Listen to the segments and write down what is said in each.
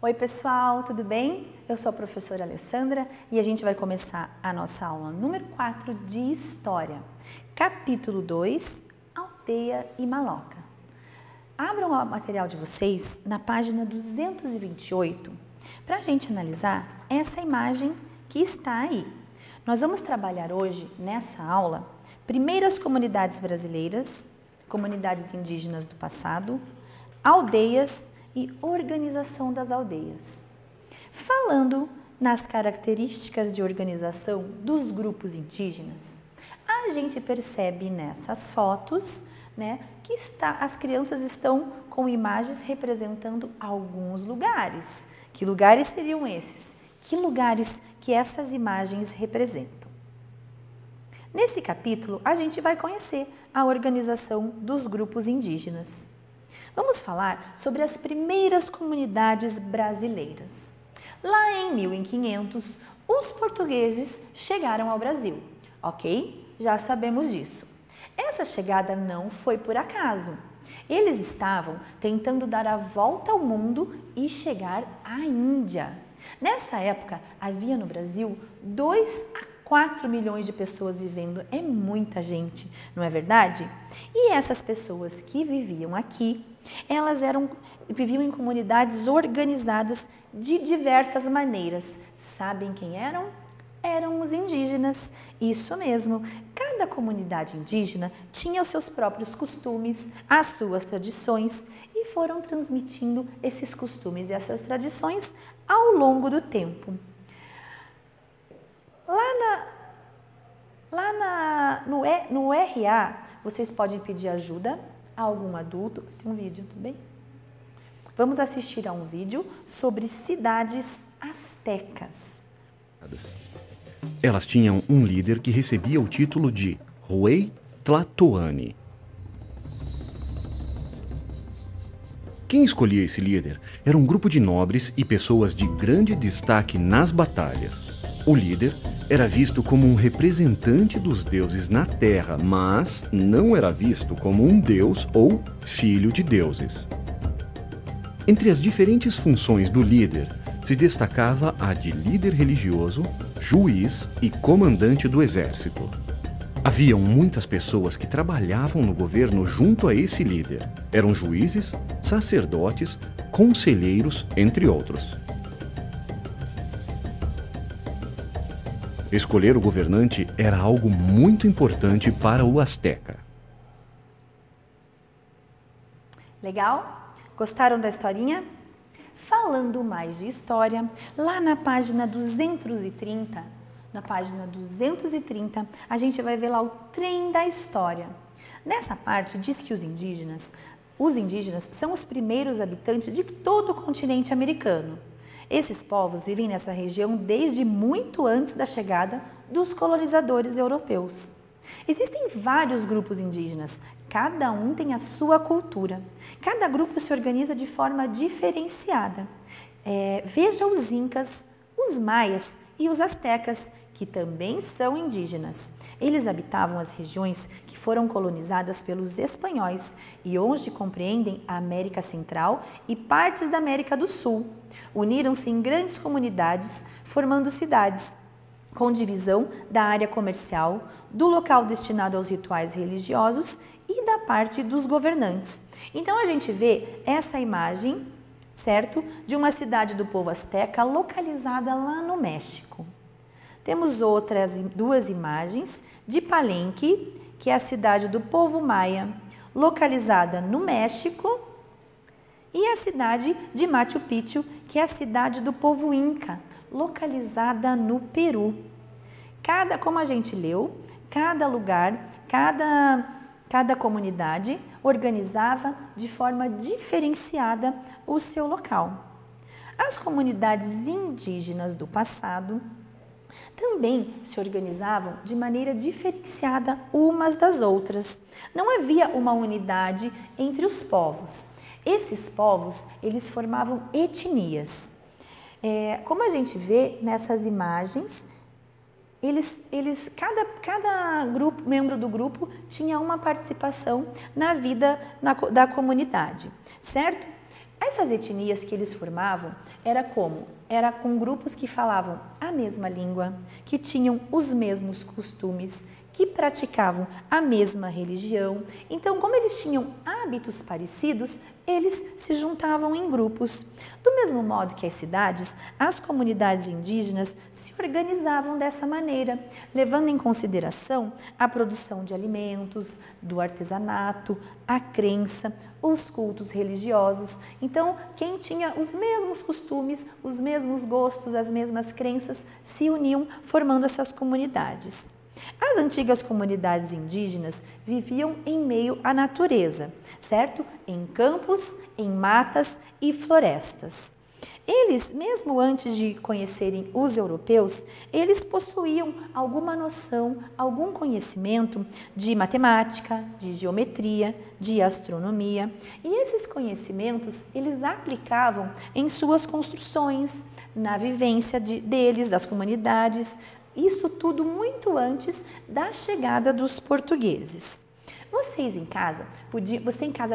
Oi pessoal, tudo bem? Eu sou a professora Alessandra e a gente vai começar a nossa aula número 4 de História. Capítulo 2, Aldeia e Maloca. Abram o material de vocês na página 228 para a gente analisar essa imagem que está aí. Nós vamos trabalhar hoje, nessa aula, primeiras comunidades brasileiras, comunidades indígenas do passado, aldeias e organização das aldeias. Falando nas características de organização dos grupos indígenas, a gente percebe nessas fotos, que as crianças estão com imagens representando alguns lugares. Que lugares seriam esses? Que lugares que essas imagens representam? Nesse capítulo, a gente vai conhecer a organização dos grupos indígenas. Vamos falar sobre as primeiras comunidades brasileiras. Lá em 1500, os portugueses chegaram ao Brasil, ok? Já sabemos disso. Essa chegada não foi por acaso. Eles estavam tentando dar a volta ao mundo e chegar à Índia. Nessa época, havia no Brasil 2 a 4 milhões de pessoas vivendo. É muita gente, não é verdade? E essas pessoas que viviam aqui, elas viviam em comunidades organizadas de diversas maneiras. Sabem quem eram? Eram os indígenas. Isso mesmo. Cada comunidade indígena tinha os seus próprios costumes, as suas tradições e foram transmitindo esses costumes e essas tradições ao longo do tempo. No RA, vocês podem pedir ajuda a algum adulto. Tem um vídeo, tudo bem? Vamos assistir a um vídeo sobre cidades astecas. Elas tinham um líder que recebia o título de Ruey Tlatoani. Quem escolhia esse líder era um grupo de nobres e pessoas de grande destaque nas batalhas. O líder era visto como um representante dos deuses na terra, mas não era visto como um deus ou filho de deuses. Entre as diferentes funções do líder, se destacava a de líder religioso, juiz e comandante do exército. Haviam muitas pessoas que trabalhavam no governo junto a esse líder. Eram juízes, sacerdotes, conselheiros, entre outros. Escolher o governante era algo muito importante para o asteca. Legal? Gostaram da historinha? Falando mais de história, lá na página 230, a gente vai ver lá o trem da história. Nessa parte diz que os indígenas são os primeiros habitantes de todo o continente americano. Esses povos vivem nessa região desde muito antes da chegada dos colonizadores europeus. Existem vários grupos indígenas, cada um tem a sua cultura. Cada grupo se organiza de forma diferenciada. Veja os incas, os maias e os astecas, que também são indígenas. Eles habitavam as regiões que foram colonizadas pelos espanhóis e hoje compreendem a América Central e partes da América do Sul. Uniram-se em grandes comunidades, formando cidades, com divisão da área comercial, do local destinado aos rituais religiosos e da parte dos governantes. Então a gente vê essa imagem, certo? De uma cidade do povo asteca localizada lá no México. Temos outras 2 imagens de Palenque, que é a cidade do povo maia, localizada no México, e a cidade de Machu Picchu, que é a cidade do povo inca, localizada no Peru. Como a gente leu, cada lugar, cada comunidade organizava de forma diferenciada o seu local. As comunidades indígenas do passado também se organizavam de maneira diferenciada umas das outras. Não havia uma unidade entre os povos. Esses povos, eles formavam etnias. Como a gente vê nessas imagens, cada membro do grupo tinha uma participação na vida da comunidade, certo? Essas etnias que eles formavam era com grupos que falavam a mesma língua, que tinham os mesmos costumes, que praticavam a mesma religião. Então, como eles tinham hábitos parecidos, eles se juntavam em grupos. Do mesmo modo que as cidades, as comunidades indígenas se organizavam dessa maneira, levando em consideração a produção de alimentos, do artesanato, a crença, os cultos religiosos. Então, quem tinha os mesmos costumes, os mesmos gostos, as mesmas crenças, se uniam formando essas comunidades. As antigas comunidades indígenas viviam em meio à natureza, certo? Em campos, em matas e florestas. Eles, mesmo antes de conhecerem os europeus, eles possuíam alguma noção, algum conhecimento de matemática, de geometria, de astronomia. E esses conhecimentos eles aplicavam em suas construções, na vivência deles, das comunidades. Isso tudo muito antes da chegada dos portugueses. Você em casa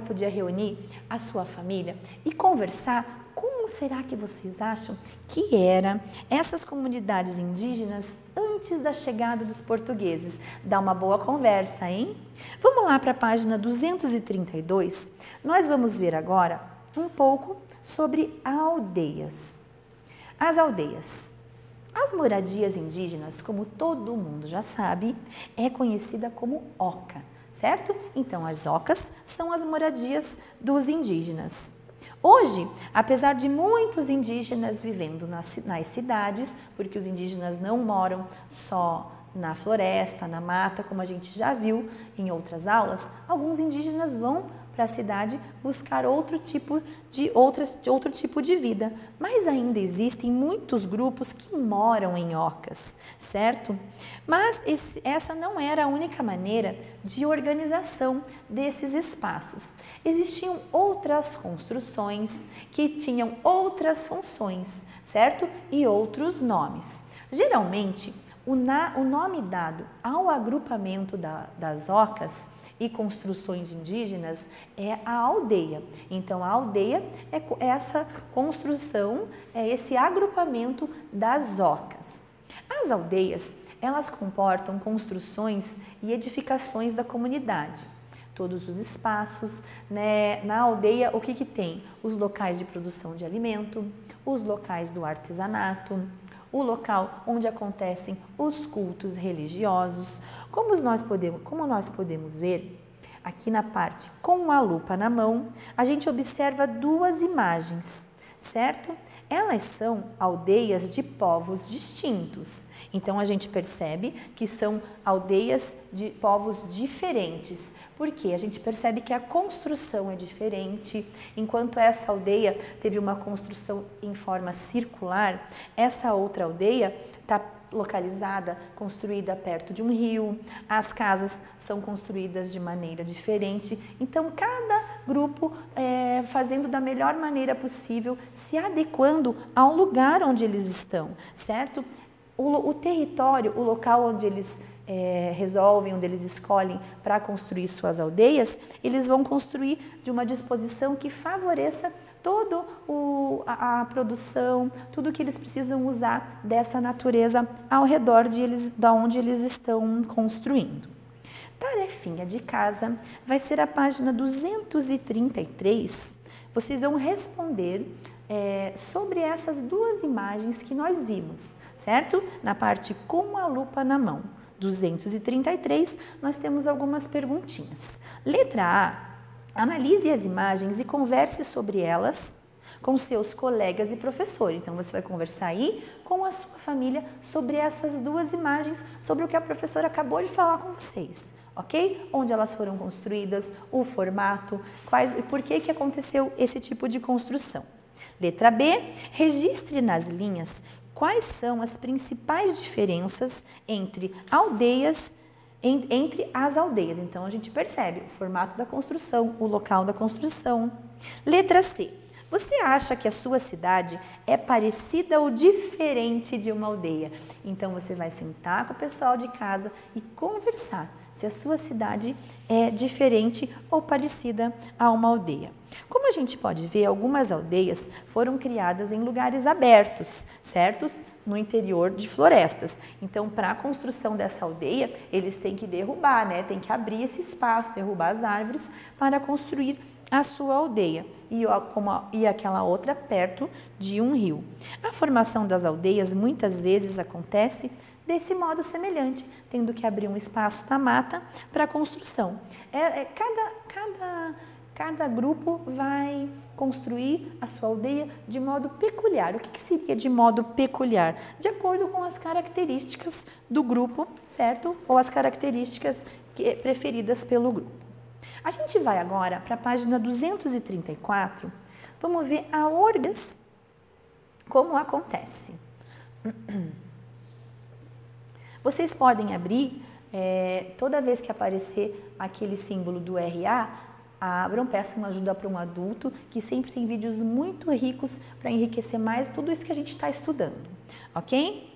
podia reunir a sua família e conversar como será que vocês acham que eram essas comunidades indígenas antes da chegada dos portugueses. Dá uma boa conversa, hein? Vamos lá para a página 232. Nós vamos ver agora um pouco sobre aldeias. As aldeias. As moradias indígenas, como todo mundo já sabe, é conhecida como oca, certo? Então, as ocas são as moradias dos indígenas. Hoje, apesar de muitos indígenas vivendo nas cidades, porque os indígenas não moram só na floresta, na mata, como a gente já viu em outras aulas, alguns indígenas vão para a cidade buscar outro tipo de vida. Mas ainda existem muitos grupos que moram em ocas, certo? Mas essa não era a única maneira de organização desses espaços. Existiam outras construções que tinham outras funções, certo? E outros nomes. Geralmente, o nome dado ao agrupamento das ocas e construções indígenas é a aldeia. Então, a aldeia é essa construção, é esse agrupamento das ocas. As aldeias, elas comportam construções e edificações da comunidade. Todos os espaços, né? Na aldeia, o que tem? Os locais de produção de alimento, os locais do artesanato, o local onde acontecem os cultos religiosos. Como nós podemos ver, aqui na parte com a lupa na mão, a gente observa duas imagens, certo? Elas são aldeias de povos distintos. Então, a gente percebe que são aldeias de povos diferentes. Porque a gente percebe que a construção é diferente. Enquanto essa aldeia teve uma construção em forma circular, essa outra aldeia está localizada, construída perto de um rio. As casas são construídas de maneira diferente. Então, cada grupo fazendo da melhor maneira possível, se adequando ao lugar onde eles estão, certo? O território, o local onde eles resolvem, onde eles escolhem para construir suas aldeias, eles vão construir de uma disposição que favoreça toda a produção, tudo que eles precisam usar dessa natureza ao redor de onde eles estão construindo. Tarefinha de casa vai ser a página 233. Vocês vão responder sobre essas duas imagens que nós vimos, certo? Na parte com a lupa na mão. 233, nós temos algumas perguntinhas. Letra A, analise as imagens e converse sobre elas com seus colegas e professor. Então, você vai conversar aí com a sua família sobre essas duas imagens, sobre o que a professora acabou de falar com vocês, ok? Onde elas foram construídas, o formato, por que aconteceu esse tipo de construção. Letra B, registre nas linhas quais são as principais diferenças entre as aldeias. Então, a gente percebe o formato da construção, o local da construção. Letra C. Você acha que a sua cidade é parecida ou diferente de uma aldeia? Então, você vai sentar com o pessoal de casa e conversar. se a sua cidade é diferente ou parecida a uma aldeia. Como a gente pode ver, algumas aldeias foram criadas em lugares abertos, certo? No interior de florestas. Então, para a construção dessa aldeia, eles têm que derrubar, né? Tem que abrir esse espaço, derrubar as árvores para construir a sua aldeia e aquela outra perto de um rio. A formação das aldeias muitas vezes acontece desse modo semelhante, tendo que abrir um espaço na mata para a construção. Cada grupo vai construir a sua aldeia de modo peculiar. O que seria de modo peculiar? De acordo com as características do grupo, certo? Ou as características preferidas pelo grupo. A gente vai agora para a página 234, vamos ver a orgas, como acontece. Vocês podem abrir, toda vez que aparecer aquele símbolo do RA, abram, peçam ajuda para um adulto, que sempre tem vídeos muito ricos para enriquecer mais tudo isso que a gente está estudando, ok?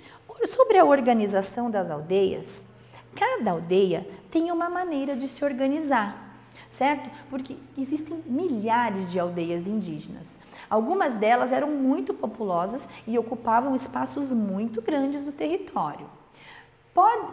Sobre a organização das aldeias, cada aldeia tem uma maneira de se organizar, certo? Porque existem milhares de aldeias indígenas. Algumas delas eram muito populosas e ocupavam espaços muito grandes no território.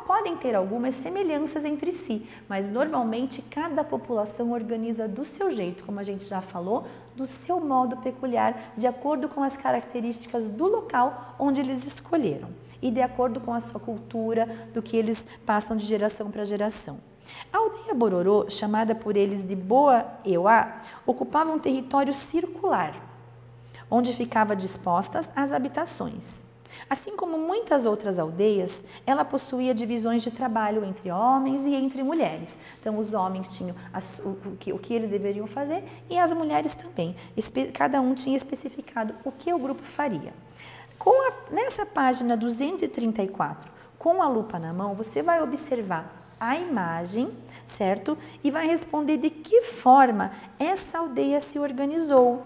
Podem ter algumas semelhanças entre si, mas normalmente cada população organiza do seu jeito, como a gente já falou, do seu modo peculiar, de acordo com as características do local onde eles escolheram e de acordo com a sua cultura, do que eles passam de geração para geração. A aldeia Bororô, chamada por eles de Boa-Euá, ocupava um território circular, onde ficavam dispostas as habitações. Assim como muitas outras aldeias, ela possuía divisões de trabalho entre homens e entre mulheres. Então, os homens tinham o que eles deveriam fazer e as mulheres também. Cada um tinha especificado o que o grupo faria. Nessa página 234, com a lupa na mão, você vai observar a imagem, certo? E vai responder de que forma essa aldeia se organizou.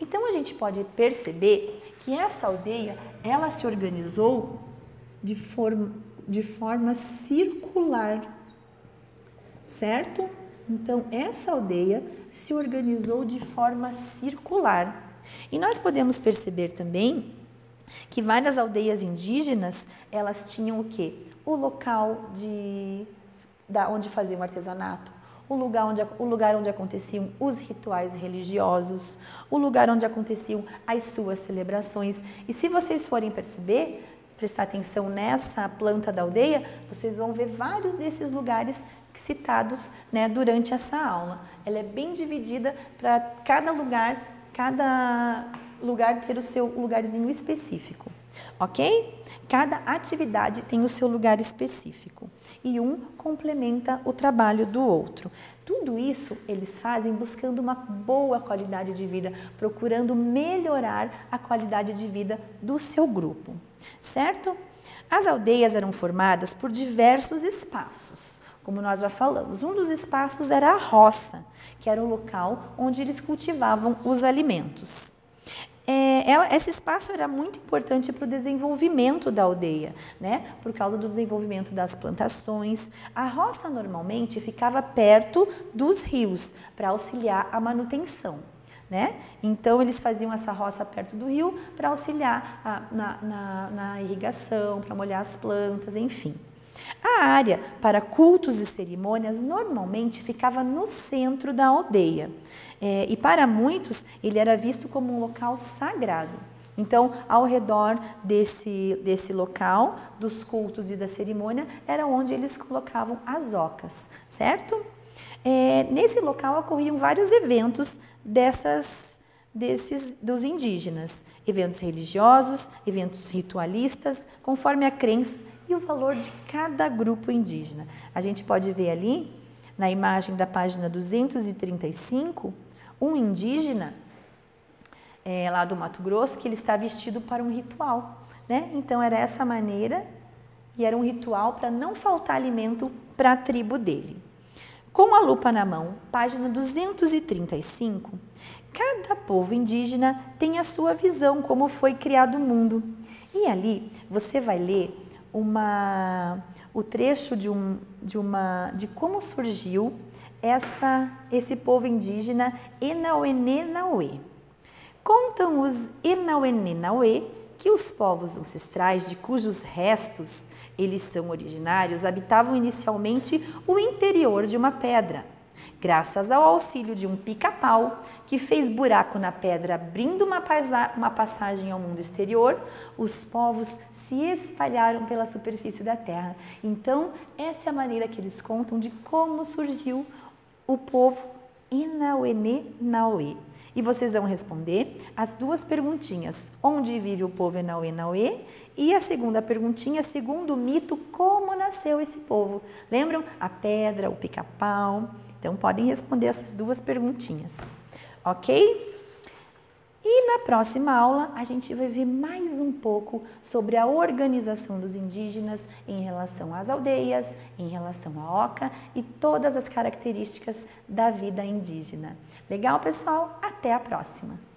Então, a gente pode perceber que essa aldeia, ela se organizou de forma circular, certo? Então, essa aldeia se organizou de forma circular. E nós podemos perceber também que várias aldeias indígenas, elas tinham o quê? O local onde faziam o artesanato, o lugar onde aconteciam os rituais religiosos, o lugar onde aconteciam as suas celebrações. E se vocês forem prestar atenção nessa planta da aldeia, vocês vão ver vários desses lugares citados, né, durante essa aula. Ela é bem dividida para cada lugar ter o seu lugarzinho específico, ok? Cada atividade tem o seu lugar específico e um complementa o trabalho do outro. Tudo isso eles fazem buscando uma boa qualidade de vida, procurando melhorar a qualidade de vida do seu grupo, certo? As aldeias eram formadas por diversos espaços, como nós já falamos. Um dos espaços era a roça, que era o local onde eles cultivavam os alimentos. Esse espaço era muito importante para o desenvolvimento da aldeia, né? Por causa do desenvolvimento das plantações. A roça normalmente ficava perto dos rios para auxiliar a manutenção, né? Então, eles faziam essa roça perto do rio para auxiliar na irrigação, para molhar as plantas, enfim. A área para cultos e cerimônias normalmente ficava no centro da aldeia. E para muitos ele era visto como um local sagrado. Então, ao redor desse local, dos cultos e da cerimônia, era onde eles colocavam as ocas, certo? Nesse local ocorriam vários eventos dos indígenas. Eventos religiosos, eventos ritualistas, conforme a crença e o valor de cada grupo indígena. A gente pode ver ali, na imagem da página 235, um indígena lá do Mato Grosso, que ele está vestido para um ritual, né? Então, era essa maneira e era um ritual para não faltar alimento para a tribo dele. Com a lupa na mão, página 235, cada povo indígena tem a sua visão como foi criado o mundo. E ali você vai ler o trecho de como surgiu esse povo indígena Enauenê-Nauê. Contam os Enauenê-Nauê que os povos ancestrais de cujos restos eles são originários habitavam inicialmente o interior de uma pedra. Graças ao auxílio de um pica-pau que fez buraco na pedra abrindo uma passagem ao mundo exterior, os povos se espalharam pela superfície da terra. Então, essa é a maneira que eles contam de como surgiu o povo Enauenê-Nauê. E vocês vão responder as duas perguntinhas. Onde vive o povo Enauenê-Nauê? E a segunda perguntinha, segundo o mito, como nasceu esse povo? Lembram? A pedra, o pica-pau. Então, podem responder essas duas perguntinhas. Ok? E na próxima aula, a gente vai ver mais um pouco sobre a organização dos indígenas em relação às aldeias, em relação à oca e todas as características da vida indígena. Legal, pessoal? Até a próxima!